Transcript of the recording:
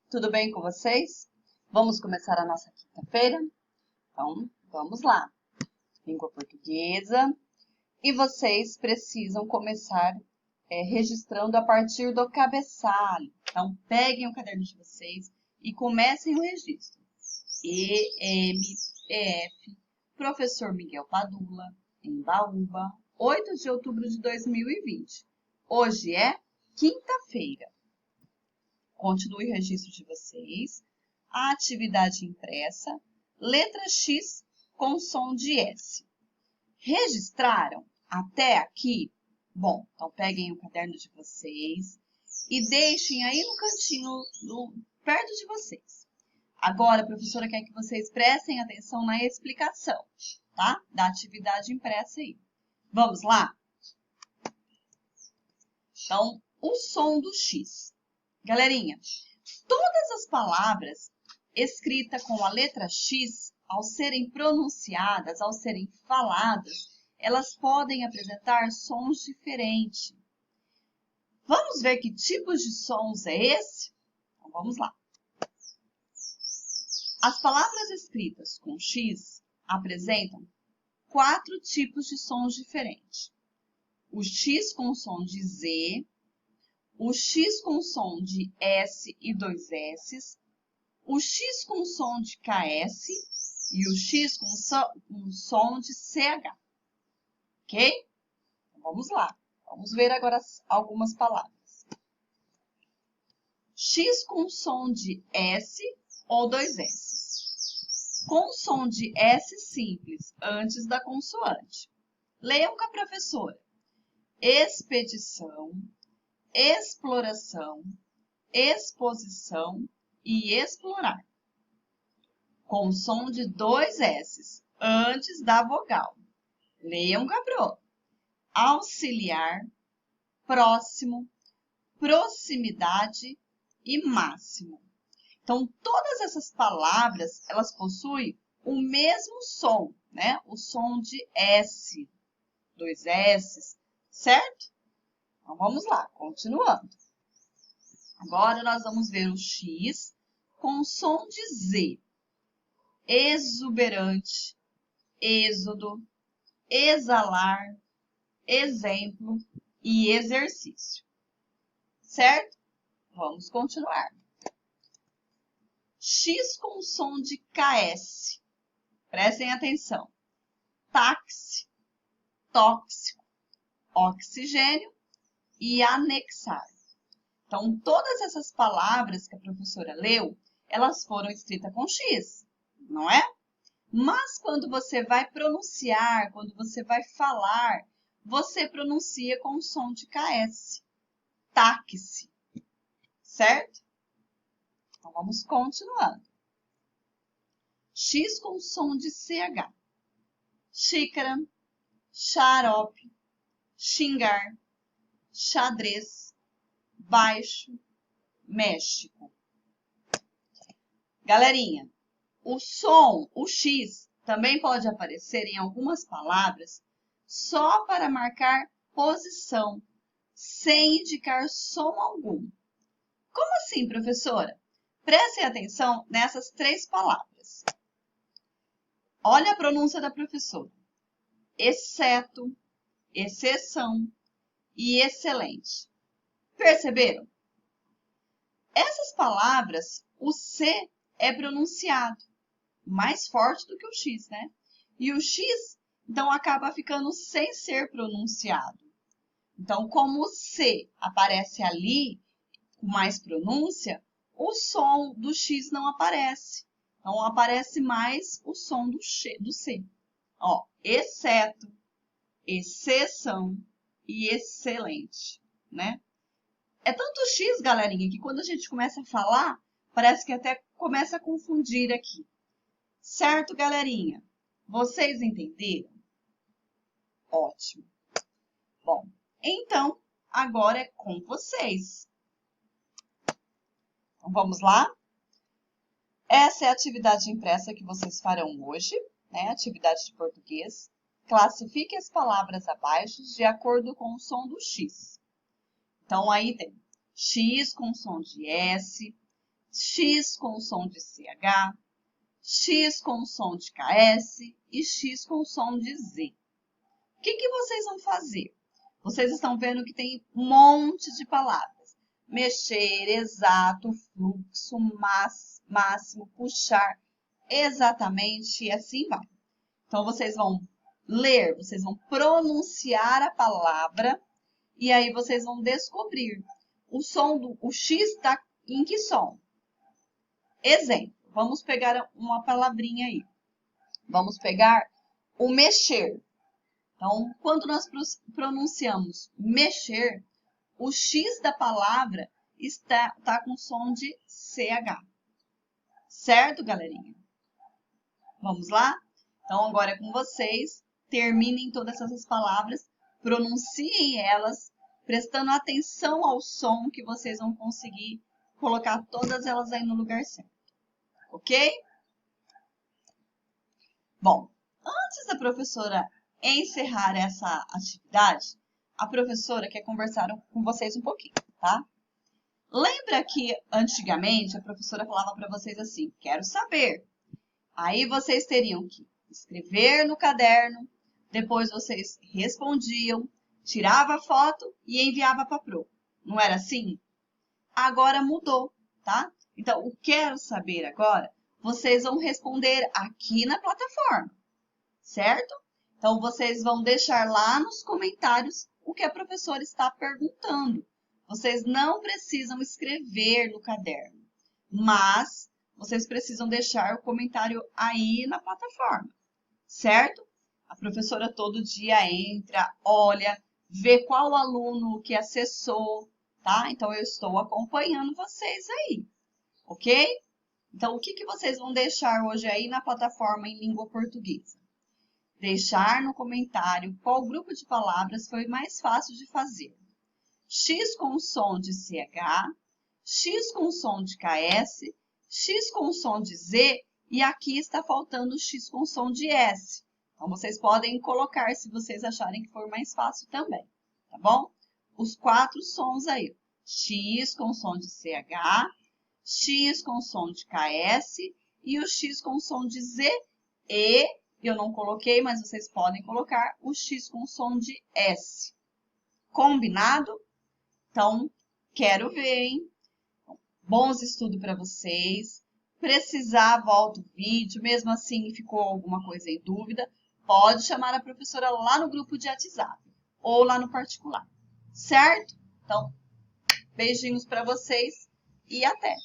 tudo bem com vocês? Vamos começar a nossa quinta-feira? Então, vamos lá. Língua portuguesa. E vocês precisam começar registrando a partir do cabeçalho. Então, peguem o caderno de vocês e comecem o registro. EMPF, Professor Miguel Padula, Embaúba, 8 de outubro de 2020. Hoje é quinta-feira. Continue o registro de vocês. A atividade impressa, letra X com som de S. Registraram até aqui? Bom, então peguem o caderno de vocês e deixem aí no cantinho, perto de vocês. Agora, a professora quer que vocês prestem atenção na explicação, tá? Da atividade impressa aí. Vamos lá? Então, o som do X. Galerinha, todas as palavras escritas com a letra X, ao serem pronunciadas, ao serem faladas, elas podem apresentar sons diferentes. Vamos ver que tipos de sons é esse? Então, vamos lá. As palavras escritas com X apresentam 4 tipos de sons diferentes. O X com som de Z, o X com som de S e 2 S, o X com som de KS e o X com som de CH. Ok? Então, vamos lá. Vamos ver agora algumas palavras. X com som de S ou 2 S. Com som de S simples antes da consoante. Leiam com a professora. Expedição, exploração, exposição e explorar. Com som de 2 S antes da vogal. Leiam, Gabriel. Auxiliar, próximo, proximidade e máximo. Então, todas essas palavras, elas possuem o mesmo som, né? O som de S, 2 S, certo? Então, vamos lá, continuando. Agora, nós vamos ver o X com som de Z. Exuberante, êxodo, exalar, exemplo e exercício. Certo? Vamos continuar. X com som de KS. Prestem atenção. Táxi, tóxico, oxigênio e anexar. Então, todas essas palavras que a professora leu, elas foram escritas com X, não é? Mas quando você vai pronunciar, quando você vai falar, você pronuncia com o som de KS. Táxi. Certo? Então, vamos continuando. X com som de CH. Xícara, xarope, xingar, xadrez, baixo, México. Galerinha, o som, o X, também pode aparecer em algumas palavras só para marcar posição, sem indicar som algum. Como assim, professora? Prestem atenção nessas 3 palavras. Olha a pronúncia da professora. Exceto, exceção e excelente. Perceberam? Essas palavras, o C é pronunciado mais forte do que o X, né? E o X, então, acaba ficando sem ser pronunciado. Então, como o C aparece ali, com mais pronúncia, o som do X não aparece. Então, aparece mais o som do C. Ó, exceto, exceção e excelente, né? É tanto X, galerinha, que quando a gente começa a falar, parece que até começa a confundir aqui. Certo, galerinha? Vocês entenderam? Ótimo. Bom, então, agora é com vocês. Então, vamos lá? Essa é a atividade impressa que vocês farão hoje, né? Atividade de português. Classifique as palavras abaixo de acordo com o som do X. Então, aí tem X com som de S, X com o som de CH, X com o som de KS e X com o som de Z. O que vocês vão fazer? Vocês estão vendo que tem um monte de palavras. Mexer, exato, fluxo, máximo, puxar, exatamente e assim vai. Então, vocês vão ler, vocês vão pronunciar a palavra e aí vocês vão descobrir o som o X está em que som. Exemplo, vamos pegar uma palavrinha aí. Vamos pegar o mexer. Então, quando nós pronunciamos mexer, o X da palavra está com som de CH. Certo, galerinha? Vamos lá? Então, agora é com vocês. Terminem todas essas palavras, pronunciem elas, prestando atenção ao som que vocês vão conseguir colocar todas elas aí no lugar certo. Ok? Bom, antes da professora encerrar essa atividade, a professora quer conversar com vocês um pouquinho, tá? Lembra que antigamente a professora falava para vocês assim, quero saber. Aí vocês teriam que escrever no caderno, depois vocês respondiam, tirava a foto e enviava para a pro. Não era assim? Agora mudou, tá? Então, o quero saber agora, vocês vão responder aqui na plataforma, certo? Então, vocês vão deixar lá nos comentários o que a professora está perguntando. Vocês não precisam escrever no caderno, mas vocês precisam deixar o comentário aí na plataforma, certo? A professora todo dia entra, olha, vê qual aluno que acessou, tá? Então, eu estou acompanhando vocês aí, ok? Então, o que vocês vão deixar hoje aí na plataforma em língua portuguesa? Deixar no comentário qual grupo de palavras foi mais fácil de fazer. X com o som de CH, X com o som de KS, X com o som de Z e aqui está faltando o X com o som de S. Então, vocês podem colocar se vocês acharem que for mais fácil também, tá bom? Os 4 sons aí. X com o som de CH, X com o som de KS e o X com o som de Z e... eu não coloquei, mas vocês podem colocar o X com som de S. Combinado? Então, quero ver, hein? Bons estudos para vocês. Precisar, volta o vídeo. Mesmo assim, ficou alguma coisa em dúvida, pode chamar a professora lá no grupo de WhatsApp ou lá no particular. Certo? Então, beijinhos para vocês e até!